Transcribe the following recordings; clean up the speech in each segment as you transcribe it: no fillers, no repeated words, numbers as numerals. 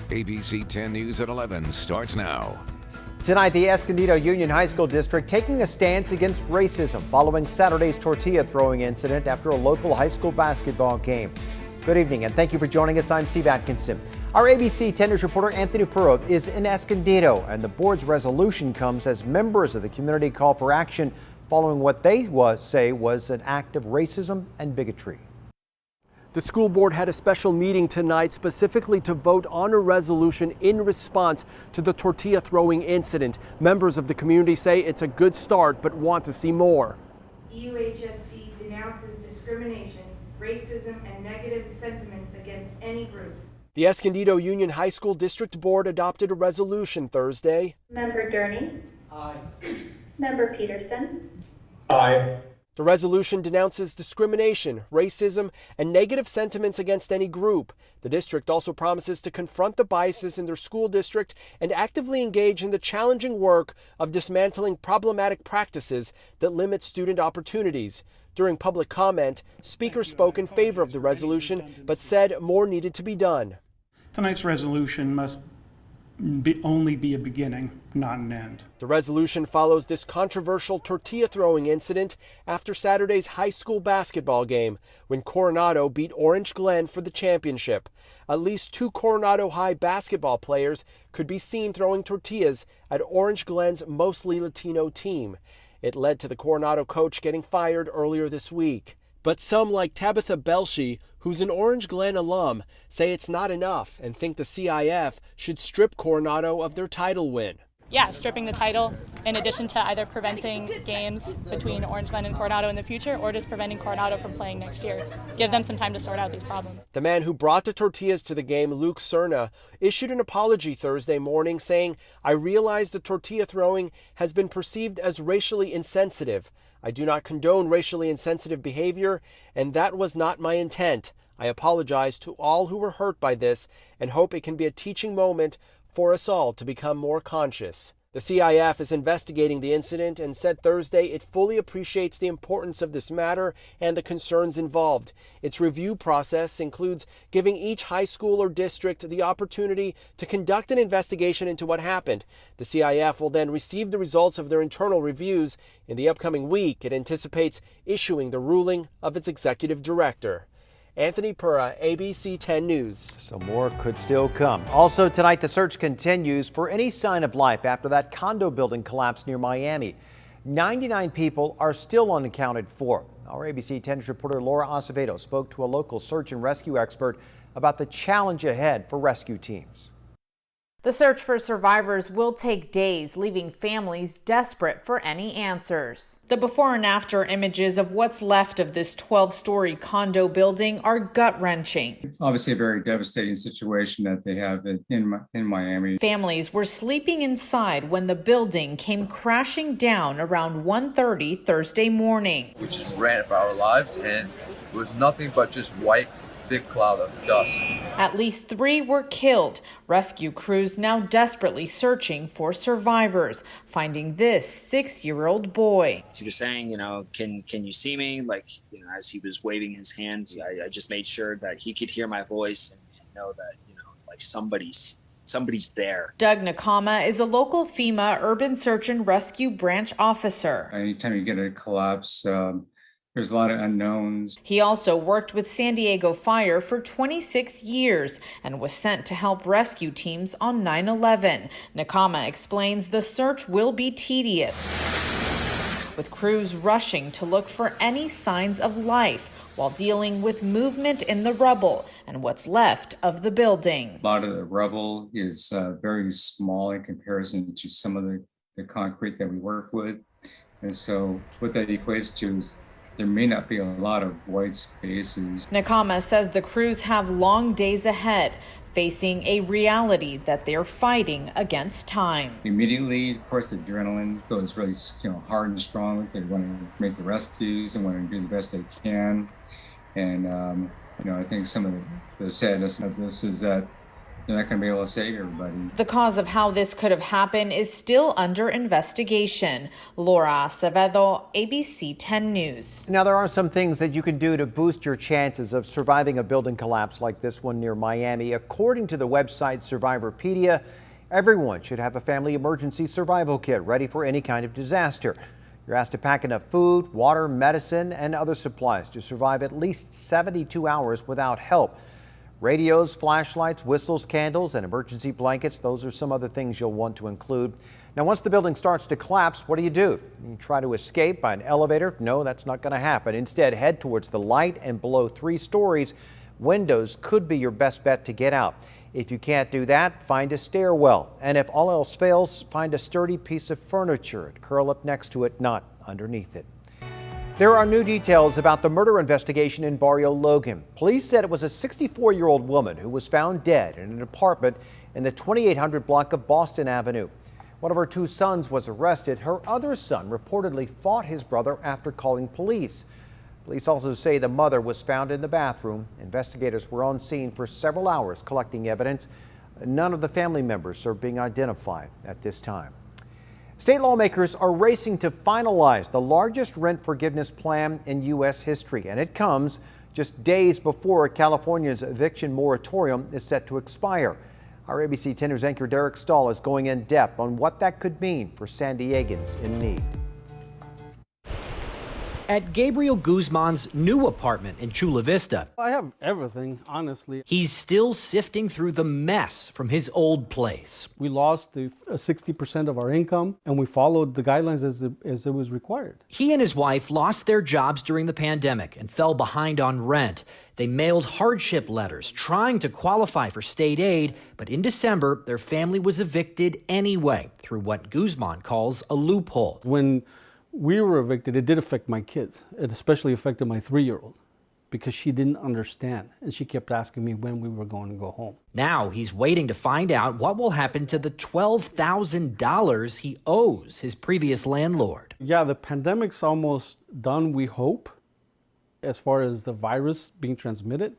ABC 10 News at 11 starts now. Tonight, the Escondido Union High School District taking a stance against racism following Saturday's tortilla throwing incident after a local high school basketball game. Good evening and thank you for joining us. I'm Steve Atkinson. Our ABC 10 News reporter Anthony Puro is in Escondido, and the board's resolution comes as members of the community call for action following what they say was an act of racism and bigotry. The school board had a special meeting tonight specifically to vote on a resolution in response to the tortilla throwing incident. Members of the community say it's a good start but want to see more. EUHSD denounces discrimination, racism, and negative sentiments against any group. The Escondido Union High School District Board adopted a resolution Thursday. Member Durney? Aye. Member Peterson? Aye. The resolution denounces discrimination, racism, and negative sentiments against any group. The district also promises to confront the biases in their school district and actively engage in the challenging work of dismantling problematic practices that limit student opportunities. During public comment, speakers spoke in favor of the resolution, but said more needed to be done. Tonight's resolution must only be a beginning, not an end. The resolution follows this controversial tortilla throwing incident after Saturday's high school basketball game when Coronado beat Orange Glen for the championship. At least 2 Coronado High basketball players could be seen throwing tortillas at Orange Glen's mostly Latino team. It led to the Coronado coach getting fired earlier this week. But some, like Tabitha Belshi, who's an Orange Glen alum, say it's not enough and think the CIF should strip Coronado of their title win. Yeah, stripping the title in addition to either preventing games between Orange Glen and Coronado in the future or just preventing Coronado from playing next year. Give them some time to sort out these problems. The man who brought the tortillas to the game, Luke Cerna, issued an apology Thursday morning saying, "I realize the tortilla throwing has been perceived as racially insensitive. I do not condone racially insensitive behavior, and that was not my intent. I apologize to all who were hurt by this and hope it can be a teaching moment for us all to become more conscious." The CIF is investigating the incident and said Thursday it fully appreciates the importance of this matter and the concerns involved. Its review process includes giving each high school or district the opportunity to conduct an investigation into what happened. The CIF will then receive the results of their internal reviews. In the upcoming week, it anticipates issuing the ruling of its executive director. Anthony Pura, ABC 10 News. So more could still come. Also tonight, the search continues for any sign of life after that condo building collapse near Miami. 99 people are still unaccounted for. Our ABC 10 News reporter Laura Acevedo spoke to a local search and rescue expert about the challenge ahead for rescue teams. The search for survivors will take days, leaving families desperate for any answers. The before and after images of what's left of this 12-story condo building are gut-wrenching. It's obviously a very devastating situation that they have in Miami. Families were sleeping inside when the building came crashing down around 1:30 Thursday morning. We just ran for our lives and it was nothing but just white, thick cloud of dust. At least 3 were killed. Rescue crews now desperately searching for survivors, finding this 6-year-old boy. He was saying, can you see me? As he was waving his hands, I just made sure that he could hear my voice and know that, somebody's there. Doug Nakama is a local FEMA urban search and rescue branch officer. Anytime you get a collapse, there's a lot of unknowns. He also worked with San Diego Fire for 26 years and was sent to help rescue teams on 9/11. Nakama explains the search will be tedious, with crews rushing to look for any signs of life while dealing with movement in the rubble and what's left of the building. A lot of the rubble is very small in comparison to some of the concrete that we work with. And so what that equates to is there may not be a lot of void spaces. Nakama says the crews have long days ahead, facing a reality that they're fighting against time. Immediately, of course, adrenaline goes really hard and strong. They want to make the rescues and want to do the best they can. And I think some of the sadness of this is that they're not going to be able to save everybody. The cause of how this could have happened is still under investigation. Laura Acevedo, ABC 10 News. Now, there are some things that you can do to boost your chances of surviving a building collapse like this one near Miami. According to the website Survivorpedia, everyone should have a family emergency survival kit ready for any kind of disaster. You're asked to pack enough food, water, medicine, and other supplies to survive at least 72 hours without help. Radios, flashlights, whistles, candles, and emergency blankets, those are some other things you'll want to include. Now, once the building starts to collapse, what do? You try to escape by an elevator? No, that's not going to happen. Instead, head towards the light, and below 3 stories, windows could be your best bet to get out. If you can't do that, find a stairwell. And if all else fails, find a sturdy piece of furniture and curl up next to it, not underneath it. There are new details about the murder investigation in Barrio Logan. Police said it was a 64-year-old woman who was found dead in an apartment in the 2800 block of Boston Avenue. One of her 2 sons was arrested. Her other son reportedly fought his brother after calling police. Police also say the mother was found in the bathroom. Investigators were on scene for several hours collecting evidence. None of the family members are being identified at this time. State lawmakers are racing to finalize the largest rent forgiveness plan in U.S. history, and it comes just days before California's eviction moratorium is set to expire. Our ABC 10 News anchor Derek Stahl is going in depth on what that could mean for San Diegans in need. At Gabriel Guzman's new apartment in Chula Vista, I have everything, honestly. he's still sifting through the mess from his old place. We lost 60% of our income, and we followed the guidelines as it was required. He and his wife lost their jobs during the pandemic and fell behind on rent. They mailed hardship letters trying to qualify for state aid, but in December, their family was evicted anyway through what Guzman calls a loophole. When we were evicted, it did affect my kids. It especially affected my 3-year-old because she didn't understand, and she kept asking me when we were going to go home. Now he's waiting to find out what will happen to the $12,000 he owes his previous landlord. Yeah, the pandemic's almost done, we hope, as far as the virus being transmitted.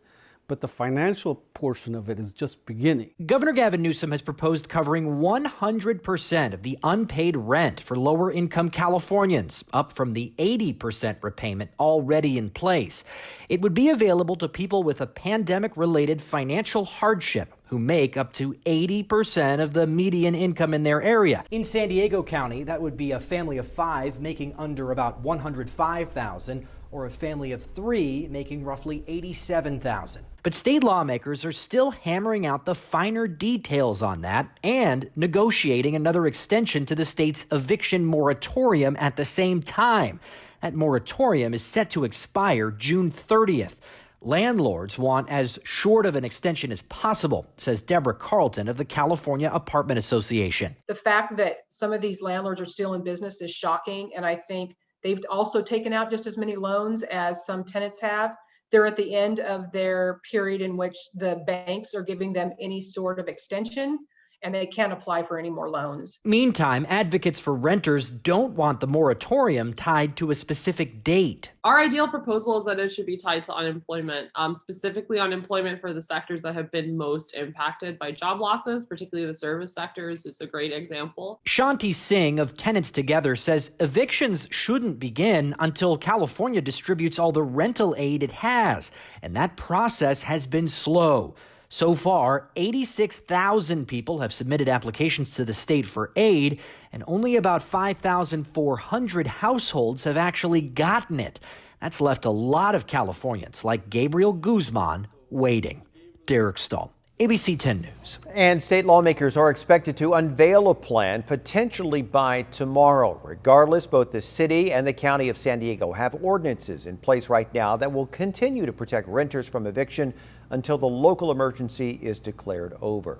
But the financial portion of it is just beginning. Governor Gavin Newsom has proposed covering 100% of the unpaid rent for lower-income Californians, up from the 80% repayment already in place. It would be available to people with a pandemic-related financial hardship who make up to 80% of the median income in their area. In San Diego County, that would be a family of 5 making under about $105,000, or a family of 3 making roughly $87,000. But state lawmakers are still hammering out the finer details on that and negotiating another extension to the state's eviction moratorium at the same time. That moratorium is set to expire June 30th. Landlords want as short of an extension as possible, says Deborah Carlton of the California Apartment Association. The fact that some of these landlords are still in business is shocking, and I think they've also taken out just as many loans as some tenants have. They're at the end of their period in which the banks are giving them any sort of extension, and they can't apply for any more loans. Meantime, advocates for renters don't want the moratorium tied to a specific date. Our ideal proposal is that it should be tied to unemployment, specifically unemployment for the sectors that have been most impacted by job losses, particularly the service sectors is a great example. Shanti Singh of Tenants Together says evictions shouldn't begin until California distributes all the rental aid it has, and that process has been slow. So far, 86,000 people have submitted applications to the state for aid, and only about 5,400 households have actually gotten it. That's left a lot of Californians, like Gabriel Guzman, waiting. Derek Stahl, ABC 10 News. And state lawmakers are expected to unveil a plan potentially by tomorrow. Regardless, both the city and the county of San Diego have ordinances in place right now that will continue to protect renters from eviction until the local emergency is declared over.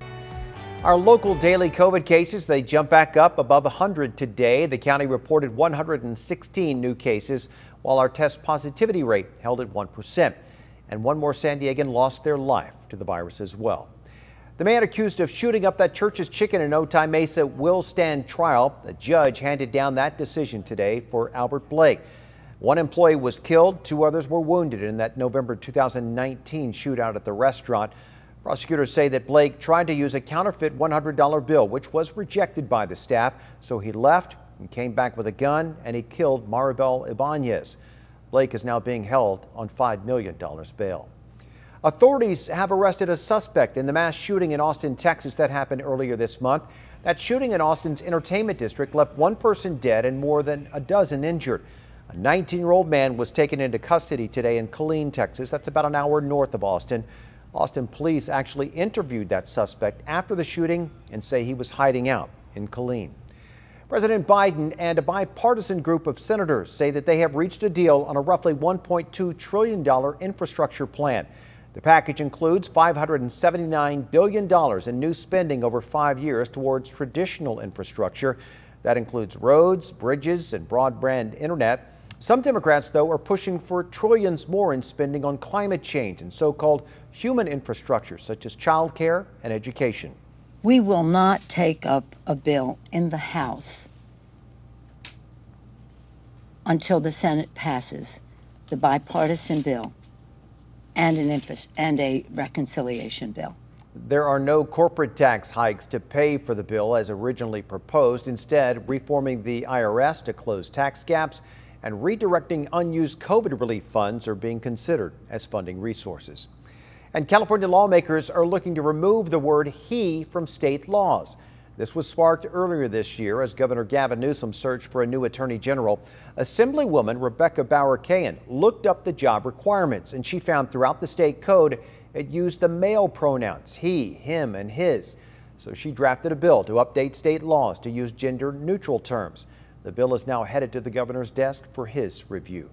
Our local daily COVID cases, they jump back up above 100 today. The county reported 116 new cases, while our test positivity rate held at 1%. And one more San Diegan lost their life to the virus as well. The man accused of shooting up that church's chicken in Otay Mesa will stand trial. The judge handed down that decision today for Albert Blake. One employee was killed, 2 others were wounded in that November 2019 shootout at the restaurant. Prosecutors say that Blake tried to use a counterfeit $100 bill, which was rejected by the staff, so he left and came back with a gun, and he killed Maribel Ibanez. Blake is now being held on $5 million bail. Authorities have arrested a suspect in the mass shooting in Austin, Texas that happened earlier this month. That shooting in Austin's entertainment district left one person dead and more than a dozen injured. A 19-year-old man was taken into custody today in Killeen, Texas. That's about an hour north of Austin. Austin police actually interviewed that suspect after the shooting and say he was hiding out in Killeen. President Biden and a bipartisan group of senators say that they have reached a deal on a roughly $1.2 trillion infrastructure plan. The package includes $579 billion in new spending over 5 years towards traditional infrastructure. That includes roads, bridges, and broadband internet. Some Democrats, though, are pushing for trillions more in spending on climate change and so-called human infrastructure, such as childcare and education. We will not take up a bill in the House until the Senate passes the bipartisan bill and a reconciliation bill. There are no corporate tax hikes to pay for the bill as originally proposed. Instead, reforming the IRS to close tax gaps and redirecting unused COVID relief funds are being considered as funding resources. And California lawmakers are looking to remove the word he from state laws. This was sparked earlier this year as Governor Gavin Newsom searched for a new attorney general. Assemblywoman Rebecca Bauer-Cahan looked up the job requirements, and she found throughout the state code it used the male pronouns he, him, and his. So she drafted a bill to update state laws to use gender-neutral terms. The bill is now headed to the governor's desk for his review.